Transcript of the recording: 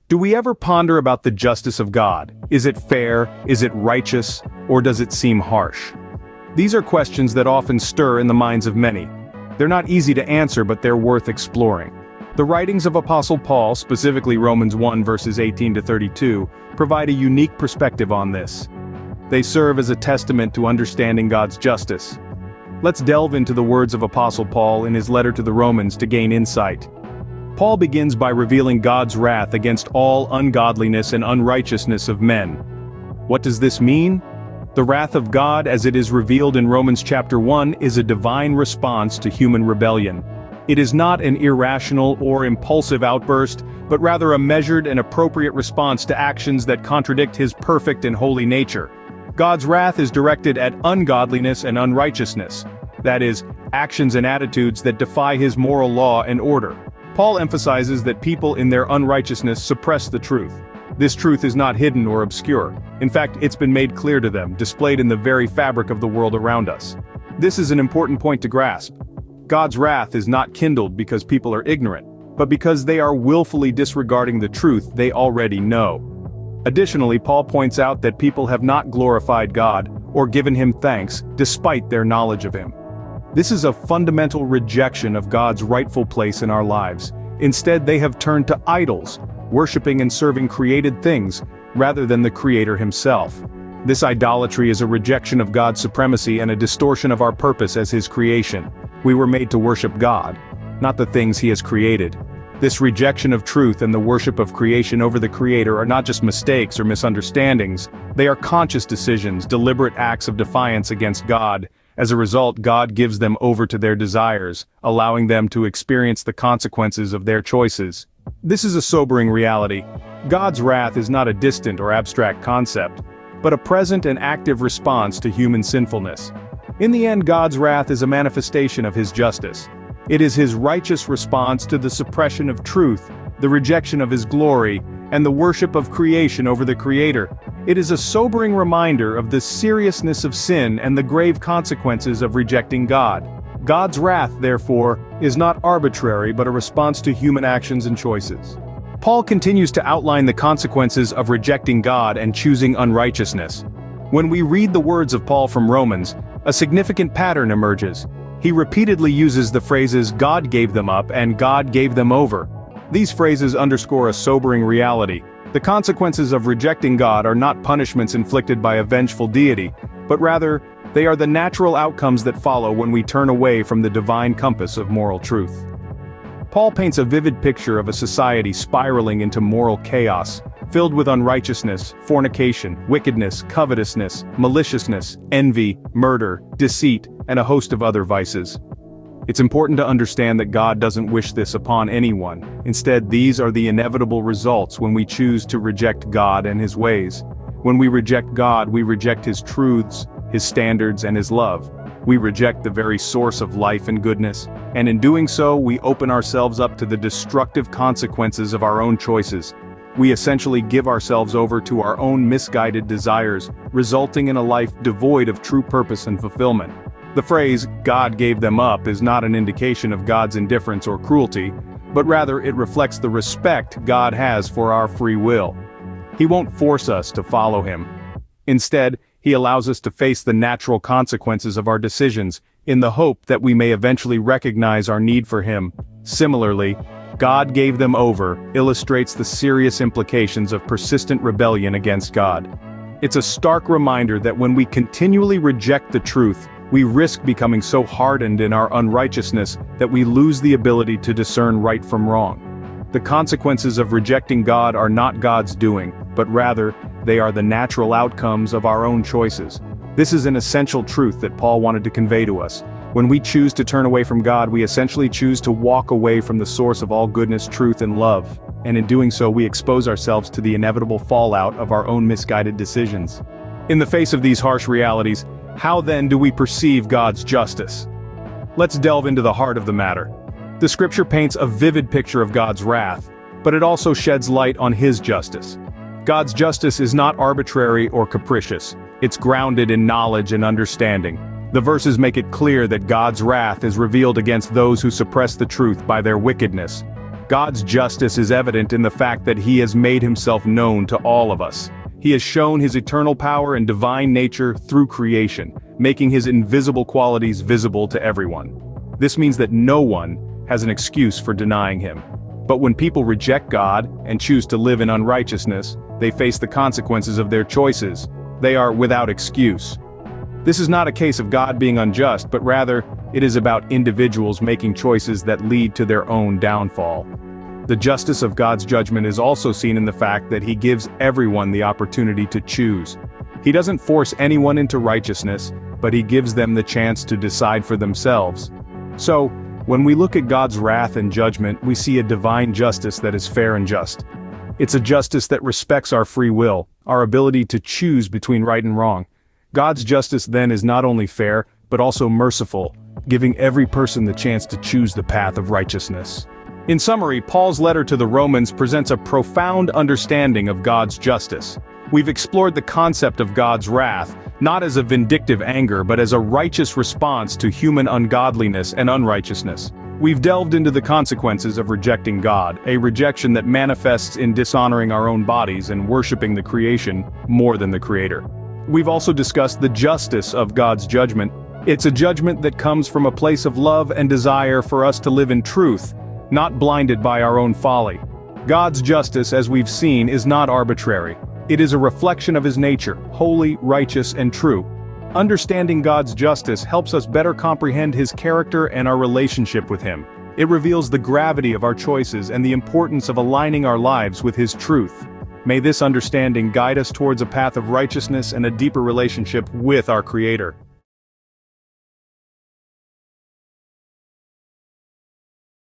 Do we ever ponder about the justice of God? Is it fair? Is it righteous? Or does it seem harsh? These are questions that often stir in the minds of many. They're not easy to answer, but they're worth exploring. The writings of Apostle Paul, specifically Romans 1 verses 18 to 32, provide a unique perspective on this. They serve as a testament to understanding God's justice. Let's delve into the words of Apostle Paul in his letter to the Romans to gain insight. Paul begins by revealing God's wrath against all ungodliness and unrighteousness of men. What does this mean? The wrath of God as it is revealed in Romans chapter 1 is a divine response to human rebellion. It is not an irrational or impulsive outburst, but rather a measured and appropriate response to actions that contradict his perfect and holy nature. God's wrath is directed at ungodliness and unrighteousness, that is, actions and attitudes that defy his moral law and order. Paul emphasizes that people in their unrighteousness suppress the truth. This truth is not hidden or obscure. In fact, it's been made clear to them, displayed in the very fabric of the world around us. This is an important point to grasp. God's wrath is not kindled because people are ignorant, but because they are willfully disregarding the truth they already know. Additionally, Paul points out that people have not glorified God or given him thanks despite their knowledge of him. This is a fundamental rejection of God's rightful place in our lives. Instead, they have turned to idols, worshiping and serving created things, rather than the Creator himself. This idolatry is a rejection of God's supremacy and a distortion of our purpose as his creation. We were made to worship God, not the things he has created. This rejection of truth and the worship of creation over the Creator are not just mistakes or misunderstandings, they are conscious decisions, deliberate acts of defiance against God. As a result, God gives them over to their desires, allowing them to experience the consequences of their choices. This is a sobering reality. God's wrath is not a distant or abstract concept, but a present and active response to human sinfulness. In the end, God's wrath is a manifestation of his justice. It is his righteous response to the suppression of truth, the rejection of his glory, and the worship of creation over the Creator. It is a sobering reminder of the seriousness of sin and the grave consequences of rejecting God. God's wrath, therefore, is not arbitrary but a response to human actions and choices. Paul continues to outline the consequences of rejecting God and choosing unrighteousness. When we read the words of Paul from Romans, a significant pattern emerges. He repeatedly uses the phrases "God gave them up" and "God gave them over." These phrases underscore a sobering reality. The consequences of rejecting God are not punishments inflicted by a vengeful deity, but rather, they are the natural outcomes that follow when we turn away from the divine compass of moral truth. Paul paints a vivid picture of a society spiraling into moral chaos, filled with unrighteousness, fornication, wickedness, covetousness, maliciousness, envy, murder, deceit, and a host of other vices. It's important to understand that God doesn't wish this upon anyone. Instead, these are the inevitable results when we choose to reject God and his ways. When we reject God, we reject his truths, his standards, and his love. We reject the very source of life and goodness, and in doing so, we open ourselves up to the destructive consequences of our own choices. We essentially give ourselves over to our own misguided desires, resulting in a life devoid of true purpose and fulfillment. The phrase, "God gave them up," is not an indication of God's indifference or cruelty, but rather it reflects the respect God has for our free will. He won't force us to follow him. Instead, he allows us to face the natural consequences of our decisions, in the hope that we may eventually recognize our need for him. Similarly, "God gave them over" illustrates the serious implications of persistent rebellion against God. It's a stark reminder that when we continually reject the truth, we risk becoming so hardened in our unrighteousness that we lose the ability to discern right from wrong. The consequences of rejecting God are not God's doing, but rather, they are the natural outcomes of our own choices. This is an essential truth that Paul wanted to convey to us. When we choose to turn away from God, we essentially choose to walk away from the source of all goodness, truth, and love. And in doing so, we expose ourselves to the inevitable fallout of our own misguided decisions. In the face of these harsh realities, how then do we perceive God's justice? Let's delve into the heart of the matter. The scripture paints a vivid picture of God's wrath, but it also sheds light on his justice. God's justice is not arbitrary or capricious. It's grounded in knowledge and understanding. The verses make it clear that God's wrath is revealed against those who suppress the truth by their wickedness. God's justice is evident in the fact that he has made himself known to all of us. He has shown his eternal power and divine nature through creation, making his invisible qualities visible to everyone. This means that no one has an excuse for denying him. But when people reject God and choose to live in unrighteousness, they face the consequences of their choices. They are without excuse. This is not a case of God being unjust, but rather, it is about individuals making choices that lead to their own downfall. The justice of God's judgment is also seen in the fact that he gives everyone the opportunity to choose. He doesn't force anyone into righteousness, but he gives them the chance to decide for themselves. So, when we look at God's wrath and judgment, we see a divine justice that is fair and just. It's a justice that respects our free will, our ability to choose between right and wrong. God's justice then is not only fair, but also merciful, giving every person the chance to choose the path of righteousness. In summary, Paul's letter to the Romans presents a profound understanding of God's justice. We've explored the concept of God's wrath, not as a vindictive anger but as a righteous response to human ungodliness and unrighteousness. We've delved into the consequences of rejecting God, a rejection that manifests in dishonoring our own bodies and worshiping the creation more than the Creator. We've also discussed the justice of God's judgment. It's a judgment that comes from a place of love and desire for us to live in truth, not blinded by our own folly. God's justice, as we've seen, is not arbitrary. It is a reflection of his nature, holy, righteous, and true. Understanding God's justice helps us better comprehend his character and our relationship with him. It reveals the gravity of our choices and the importance of aligning our lives with his truth. May this understanding guide us towards a path of righteousness and a deeper relationship with our Creator.